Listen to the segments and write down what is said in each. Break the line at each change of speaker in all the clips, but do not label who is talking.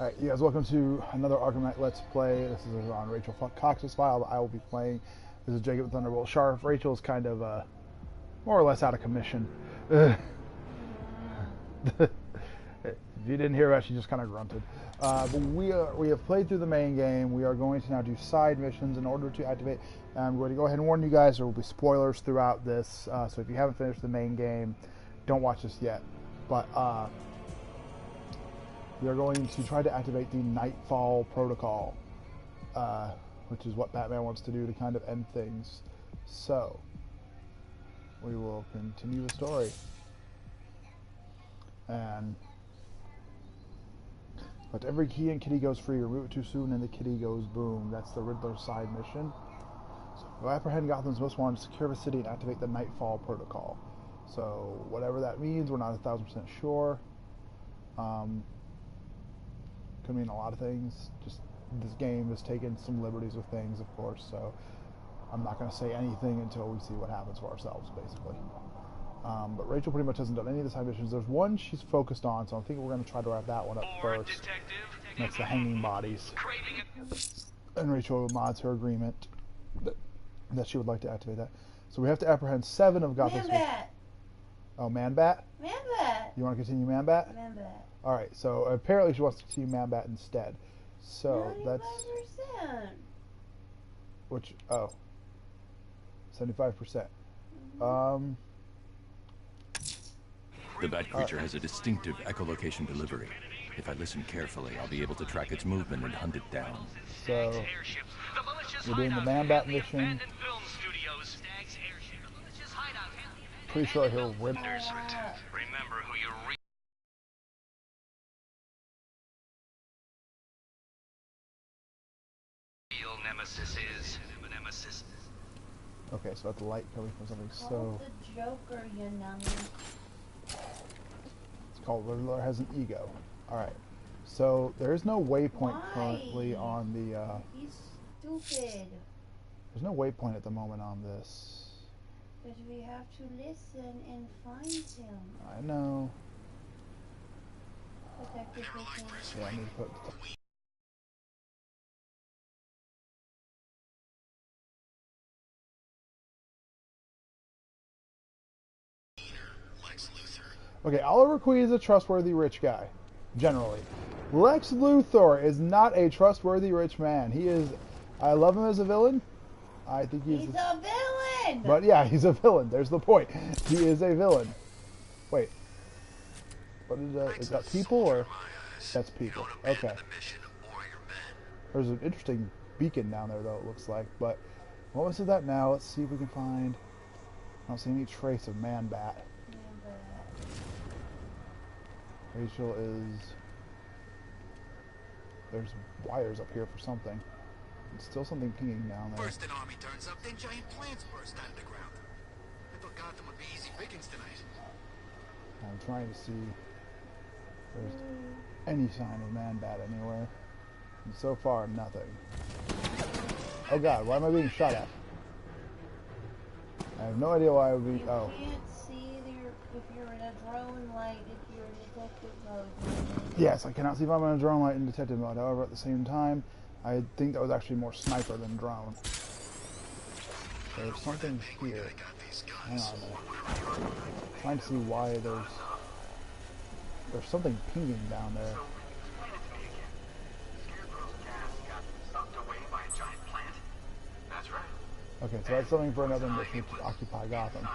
Alright, you guys, welcome to another Arkham Knight Let's Play. This is on Rachel Cox's file that I will be playing. This is Jacob Thunderbolt Sharp. Rachel's kind of, more or less out of commission. If you didn't hear that, she just kind of grunted. But we have played through the main game. We are going to now do side missions in order to activate. I'm going to go ahead and warn you guys, there will be spoilers throughout this. So if you haven't finished the main game, don't watch this yet. But, we are going to try to activate the Nightfall Protocol, which is what Batman wants to do to kind of end things. So, we will continue the story. But every key in Kitty goes free. Remove it too soon and the kitty goes boom. That's the Riddler side mission. So, go apprehend Gotham's most wanted, secure the city, and activate the Nightfall Protocol. So, whatever that means, we're not 1,000% sure. Could mean a lot of things. Just this game has taken some liberties with things, of course, so I'm not going to say anything until we see what happens for ourselves, basically. But Rachel pretty much hasn't done any of the side missions. There's one she's focused on, so I think we're going to try to wrap that one up first. That's the hanging bodies. And Rachel nods her agreement that she would like to activate that. So we have to apprehend 7 of Gotham's...
Man-Bat!
Oh, Man-Bat?
Man-Bat!
You want to continue Man-Bat?
Man-Bat.
Alright, so apparently she wants to continue Man-Bat instead. So
95%.
that's... Which... Oh. 75%.
The Bat creature has a distinctive echolocation delivery. If I listen carefully, I'll be able to track its movement and hunt it down.
So... We're doing the Man-Bat mission. Pretty sure he'll rip...
Remember who your real nemesis is. Nemesis.
Okay, so that's light coming from something, so...
Call the Joker, you nummy.
It's called Riddler Has an Ego. Alright. So, there is no waypoint currently on the,
He's stupid.
There's no waypoint at the moment on this.
But we have to listen and find him.
I know.
Detective Nicholas.
Yeah, I need to put... Okay, Oliver Queen is a trustworthy rich guy, generally. Lex Luthor is not a trustworthy rich man. He is... I love him as a villain. I think he's
a villain!
But yeah, he's a villain. There's the point. He is a villain. Wait. What is that people or... That's people. Okay. There's an interesting beacon down there, though, it looks like. But what was that now? Let's see if we can find... I don't see any trace of Man-Bat. Rachel is... There's wires up here for something. It's still something pinging down there.
First an army turns up, then giant plants burst out of the ground. I thought Gotham would be easy pickings tonight.
I'm trying to see if there's any sign of Man-Bat anywhere. And so far, nothing. Oh god, why am I being shot at? I have no idea why I would be... Oh.
You can't see if you're in a drone light, if you're in detective mode.
Yes, I cannot see if I'm in a drone light in detective mode. However, at the same time, I think that was actually more sniper than drone. There's something here. Hang on a minute. I'm trying to see why there's something pinging down there. Okay, so that's something for another mission to occupy Gotham.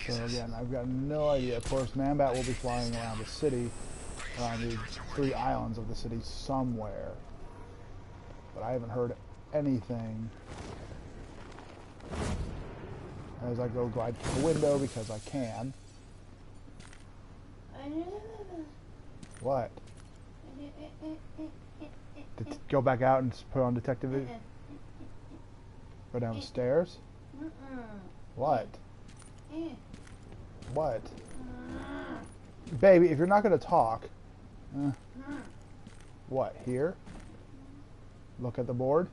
So again, I've got no idea. Of course, Man-Bat will be flying around the city, around the 3 islands of the city somewhere. But I haven't heard anything. As I go glide through the window because I can. What? Go back out and put on detective vision? Go down the stairs? What? What? Baby, if you're not going to talk... what, here? Look at the board?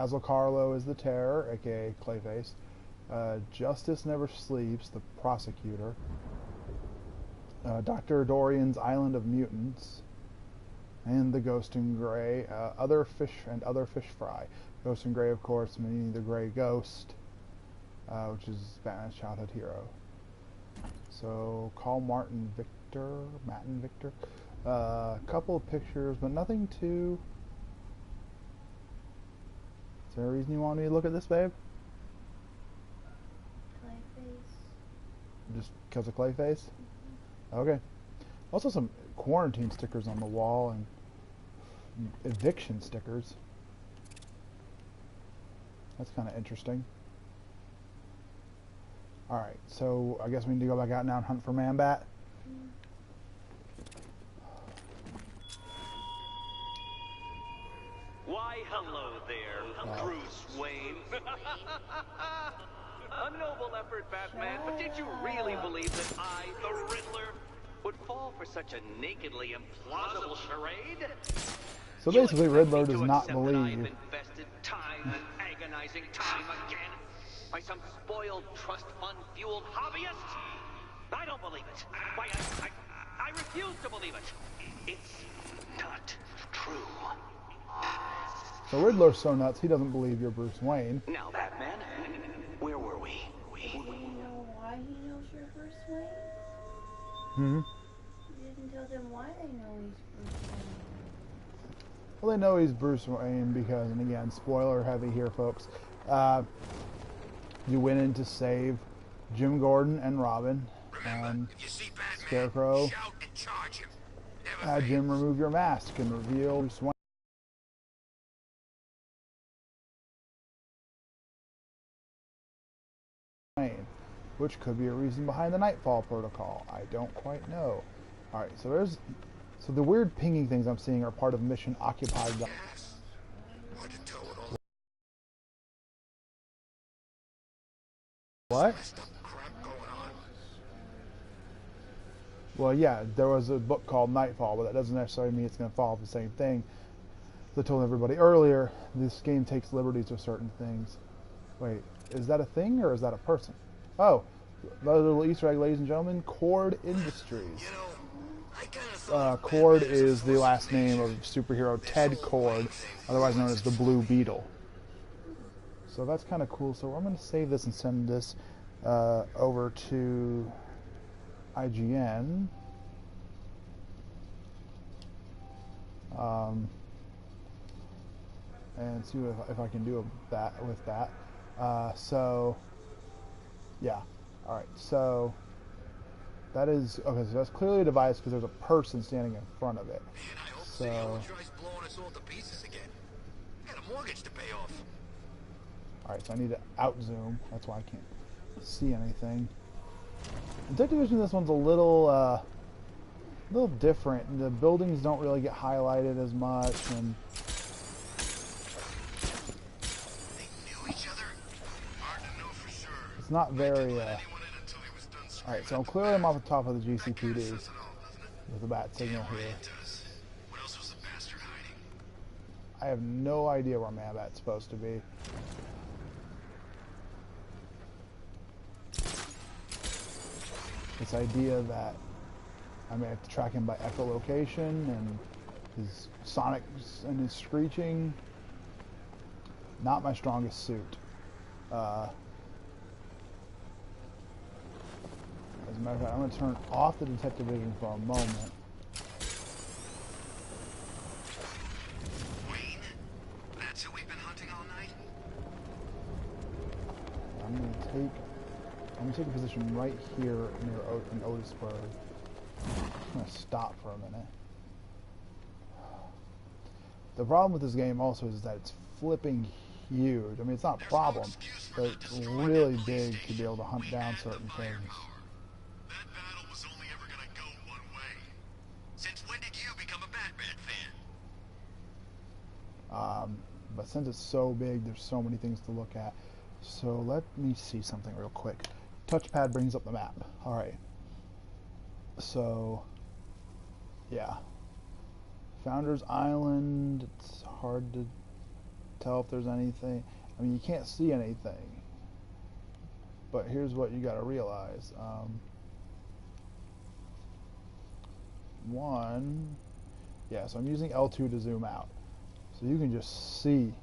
Basil Carlo is the Terror, aka Clayface. Justice Never Sleeps, the Prosecutor. Dr. Dorian's Island of Mutants. And the Ghost in Grey. Other fish fry. Ghost in Grey, of course, meaning the Grey Ghost, which is Batman's childhood hero. So, call Matt and Victor. A couple of pictures, but nothing too... Is there a reason you want me to look at this, babe?
Clayface.
Just because of Clayface? Okay. Also some quarantine stickers on the wall and eviction stickers. That's kind of interesting. Alright, so I guess we need to go back out now and hunt for Man-Bat.
Why, hello there, Bruce Wayne. A noble effort, Batman, but did you really believe that I, the Riddler, would fall for such a nakedly implausible charade?
So basically, Riddler
You
does
expect me to
not
accept that
believe
I've
you.
invested time and agonizing time again by some spoiled trust fund fueled hobbyist? I don't believe it. Why, I refuse to believe it. It's not true.
So Riddler's so nuts, he doesn't believe you're Bruce Wayne.
Now, Batman, where were we?
Do you know why he knows you're Bruce Wayne?
Hmm.
You didn't tell them why they know he's Bruce Wayne.
Well, they know he's Bruce Wayne because, and again, spoiler heavy here, folks. You went in to save Jim Gordon and Robin, and
If you see Batman,
Scarecrow
shout and charge him. Never
had
fail.
Jim remove your mask and reveal Bruce Wayne, which could be a reason behind the Nightfall Protocol. I don't quite know. Alright, so the weird pinging things I'm seeing are part of Mission Occupied.
Yes. Or to tow it all.
What?
Messed up crap going on.
Well, yeah, there was a book called Nightfall, but that doesn't necessarily mean it's going to follow the same thing. As I told everybody earlier, this game takes liberties with certain things. Wait, is that a thing or is that a person? Oh, another little Easter egg, ladies and gentlemen. Cord Industries.
You know, I kind of thought
Cord
Batman
is the
was
last
an
name of
agent.
superhero Ted Cord, otherwise known as the Blue Beetle. So that's kind of cool. So I'm going to save this and send this over to IGN. And see if I can do that with that. So, yeah. Alright, so that is, okay, so that's clearly a device because there's a person standing in front of it.
Man, I hope
So-
CEO tries blowing us all to pieces again. I got a mortgage to pay off.
Alright, so I need to out-zoom. That's why I can't see anything. Detective Vision, this one's a little different. The buildings don't really get highlighted as much, and
They knew each other? Hard to know for sure.
it's not very,
Anyone in until he was done
Alright,
screaming
so
at the
clearly I'm
bat.
off the top of the
That kinda
GCPD
says it all, doesn't it?
with the bat signal
Damn right
here.
it does. What else was the bastard hiding?
I have no idea where Man-Bat's supposed to be. This idea that I may have to track him by echolocation and his sonic and his screeching, not my strongest suit. As a matter of fact, I'm going to turn off the detective vision for a moment.
Wayne? That's who we've been hunting all night?
I'm going to take a position right here near Otisburg. I'm going to stop for a minute. The problem with this game also is that it's flipping huge. I mean, it's not a problem, but it's really big to be able to hunt down certain things.
That battle was only ever gonna go one way. Since when did you become a Batman fan?
But since it's so big, there's so many things to look at. So let me see something real quick. Touchpad brings up the map. Alright. So, yeah. Founders Island, it's hard to tell if there's anything. I mean, you can't see anything. But here's what you got to realize. So I'm using L2 to zoom out. So you can just see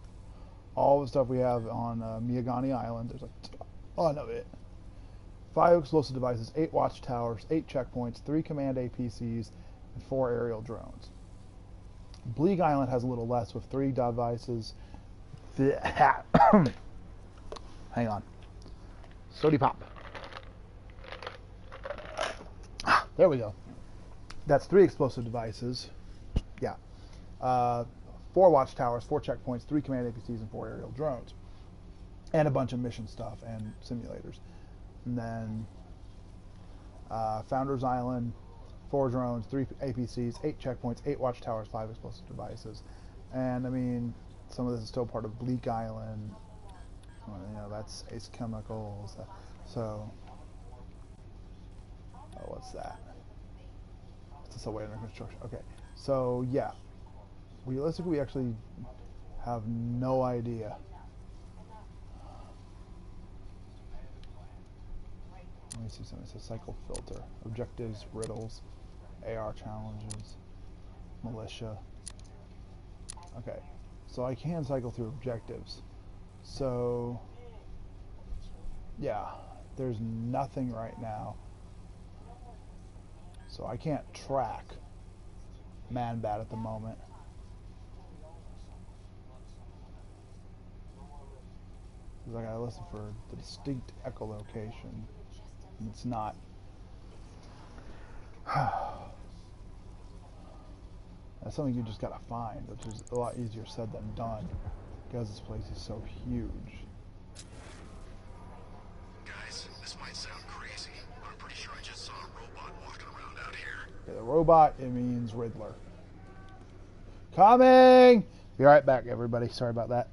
all the stuff we have on Miyagani Island. There's a ton of it. 5 explosive devices, 8 watchtowers, 8 checkpoints, 3 command APCs, and 4 aerial drones. Bleak Island has a little less with 3 devices. Hang on. Sody pop. There we go. That's 3 explosive devices. Yeah. 4 watchtowers, 4 checkpoints, 3 command APCs, and 4 aerial drones. And a bunch of mission stuff and simulators. And then Founders Island, 4 drones, 3 APCs, 8 checkpoints, 8 watchtowers, 5 explosive devices. And I mean, some of this is still part of Bleak Island. You know, that's Ace Chemicals. So, what's that? It's a subway under construction. Okay, so yeah, realistically, we actually have no idea. Let me see something. It says cycle filter, objectives, riddles, AR challenges, militia. Okay, so I can cycle through objectives. So, yeah, there's nothing right now. So I can't track Man-Bat at the moment. Because I gotta listen for the distinct echolocation. And it's not. That's something you just gotta find, which is a lot easier said than done. Because this place is so huge.
Guys, this might sound crazy, but I'm pretty sure I just saw a robot walking around out here.
Okay, the robot, it means Riddler. Coming! Be right back, everybody. Sorry about that.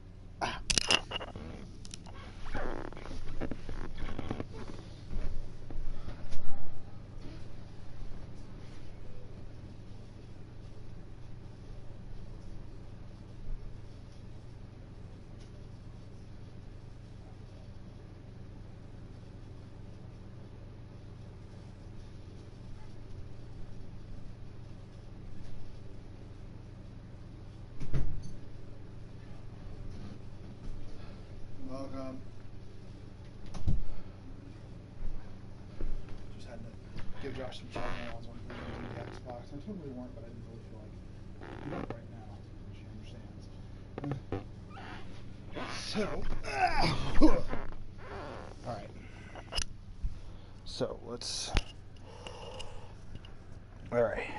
Welcome. Just had to give Josh some charging nails when he was using the Xbox. I totally weren't, but I didn't really feel like doing it right now. She understands. So, alright. So, let's... Alright.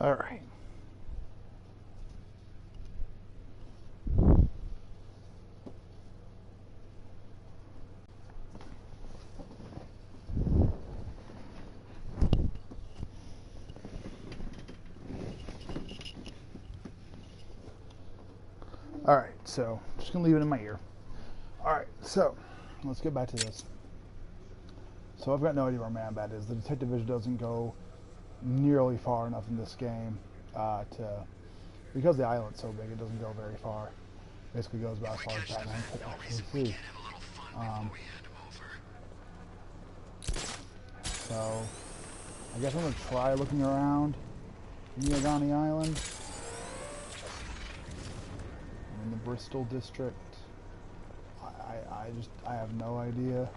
All right. All right, so just gonna leave it in my ear. All right, so let's get back to this. So I've got no idea where Man-Bat is. The detective vision doesn't go nearly far enough in this game because the island's so big, it doesn't go very far. Basically goes about as far as Batman could actually see. So I guess I'm gonna try looking around Miyagani Island. I'm in the Bristol district. I have no idea.